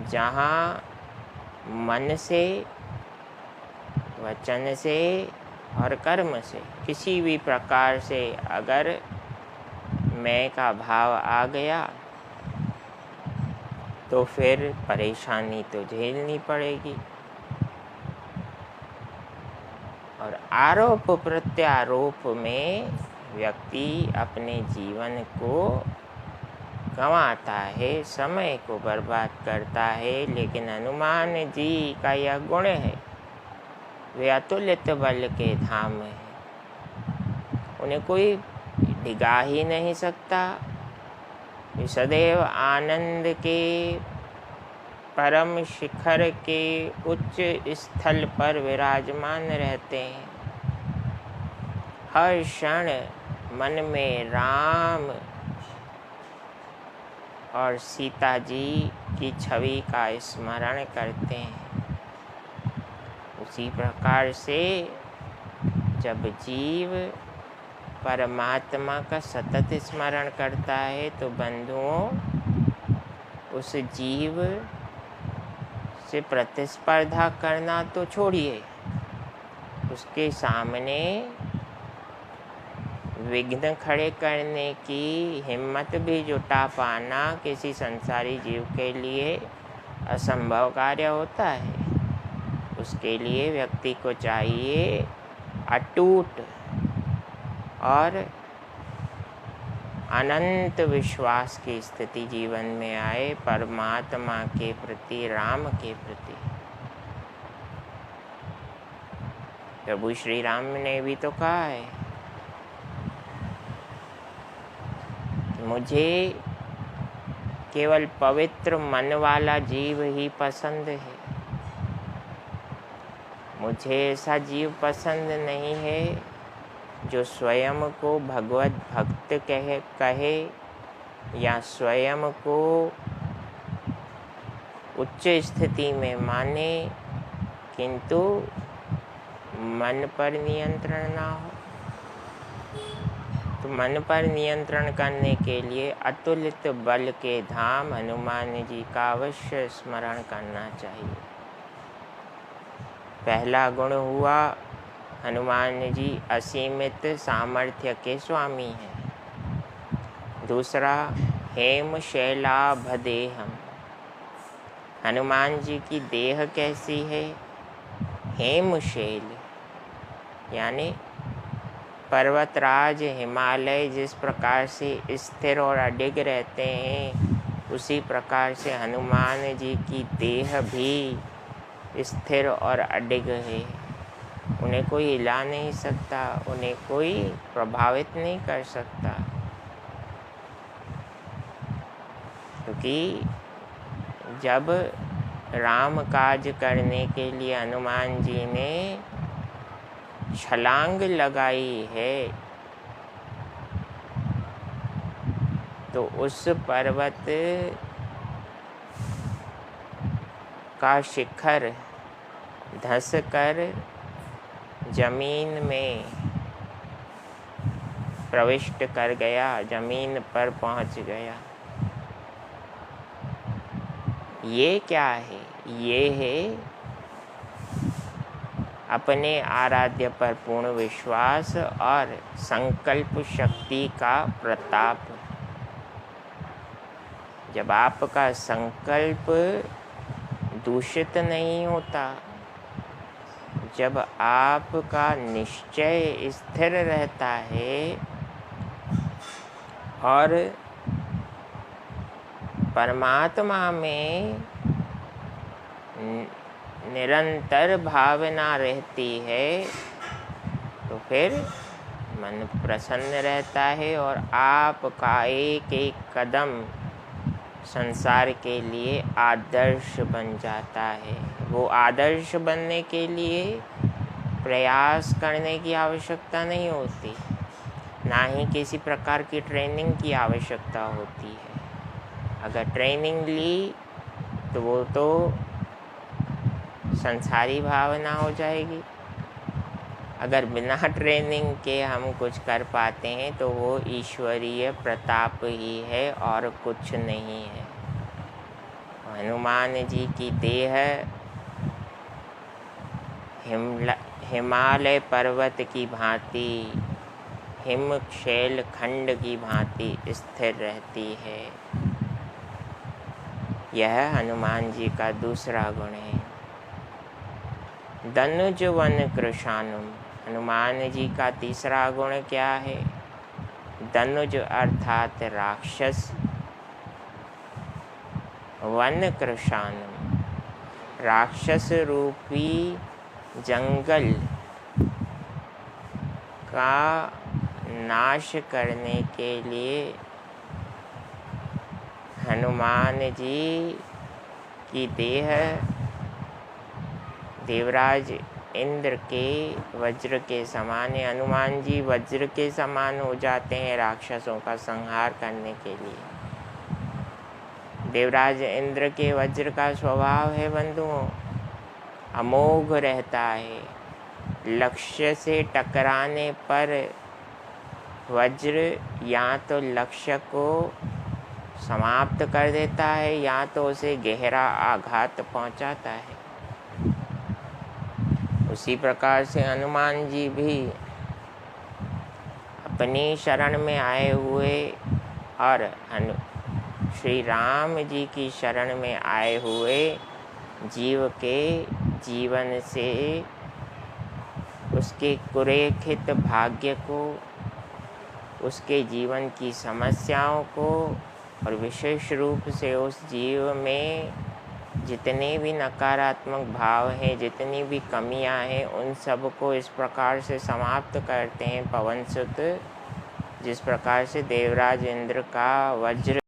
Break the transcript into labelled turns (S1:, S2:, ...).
S1: जहाँ मन से, वचन से और कर्म से किसी भी प्रकार से अगर मैं का भाव आ गया तो फिर परेशानी तो झेलनी पड़ेगी। और आरोप प्रत्यारोप में व्यक्ति अपने जीवन को गंवाता है, समय को बर्बाद करता है। लेकिन हनुमान जी का यह गुण है, वे अतुलित बल के धाम है, उन्हें कोई डिगा ही नहीं सकता। वे सदैव आनंद के परम शिखर के उच्च स्थल पर विराजमान रहते हैं। हर क्षण मन में राम और सीता जी की छवि का स्मरण करते हैं। उसी प्रकार से जब जीव परमात्मा का सतत स्मरण करता है तो बंधुओं, उस जीव से प्रतिस्पर्धा करना तो छोड़िए, उसके सामने विघ्न खड़े करने की हिम्मत भी जुटा पाना किसी संसारी जीव के लिए असंभव कार्य होता है। उसके लिए व्यक्ति को चाहिए अटूट और अनंत विश्वास की स्थिति जीवन में आए परमात्मा के प्रति, राम के प्रति। प्रभु श्री राम ने भी तो कहा है, मुझे केवल पवित्र मन वाला जीव ही पसंद है। मुझे ऐसा जीव पसंद नहीं है जो स्वयं को भगवत भक्त कहे या स्वयं को उच्च स्थिति में माने, किंतु मन पर नियंत्रण ना हो। तो मन पर नियंत्रण करने के लिए अतुलित बल के धाम हनुमान जी का अवश्य स्मरण करना चाहिए। पहला गुण हुआ, हनुमान जी असीमित सामर्थ्य के स्वामी हैं। दूसरा, हेम शैलाभ देहम। हनुमान जी की देह कैसी है? हेम शैल, यानी पर्वतराज हिमालय जिस प्रकार से स्थिर और अडिग रहते हैं, उसी प्रकार से हनुमान जी की देह भी स्थिर और अडिग है। उन्हें कोई हिला नहीं सकता, उन्हें कोई प्रभावित नहीं कर सकता, क्योंकि जब राम काज करने के लिए हनुमान जी ने छलांग लगाई है तो उस पर्वत का शिखर धंस कर जमीन में प्रविष्ट कर गया, जमीन पर पहुंच गया। ये क्या है? ये है अपने आराध्य पर पूर्ण विश्वास और संकल्प शक्ति का प्रताप। जब आपका संकल्प दूषित नहीं होता, जब आपका निश्चय स्थिर रहता है और परमात्मा में निरंतर भावना रहती है, तो फिर मन प्रसन्न रहता है और आपका एक एक कदम संसार के लिए आदर्श बन जाता है। वो आदर्श बनने के लिए प्रयास करने की आवश्यकता नहीं होती, ना ही किसी प्रकार की ट्रेनिंग की आवश्यकता होती है। अगर ट्रेनिंग ली तो वो तो संसारी भावना हो जाएगी। अगर बिना ट्रेनिंग के हम कुछ कर पाते हैं तो वो ईश्वरीय प्रताप ही है और कुछ नहीं है। हनुमान जी की देह हिमालय पर्वत की भांति, हिमशैल खंड की भांति स्थिर रहती है। यह हनुमान जी का दूसरा गुण है। धनुज वन कृशानुम, हनुमान जी का तीसरा गुण क्या है? धनुज अर्थात राक्षस, वन कृशानुम राक्षस रूपी जंगल का नाश करने के लिए हनुमान जी की देह देवराज इंद्र के वज्र के समान है। हनुमान जी वज्र के समान हो जाते हैं राक्षसों का संहार करने के लिए। देवराज इंद्र के वज्र का स्वभाव है बंधुओं, अमोघ रहता है। लक्ष्य से टकराने पर वज्र या तो लक्ष्य को समाप्त कर देता है या तो उसे गहरा आघात पहुंचाता है। उसी प्रकार से हनुमान जी भी अपनी शरण में आए हुए और श्री राम जी की शरण में आए हुए जीव के जीवन से उसके कुरेखित भाग्य को, उसके जीवन की समस्याओं को और विशेष रूप से उस जीव में जितने भी नकारात्मक भाव हैं, जितनी भी कमियां हैं, उन सब को इस प्रकार से समाप्त करते हैं पवन सुत, जिस प्रकार से देवराज इंद्र का वज्र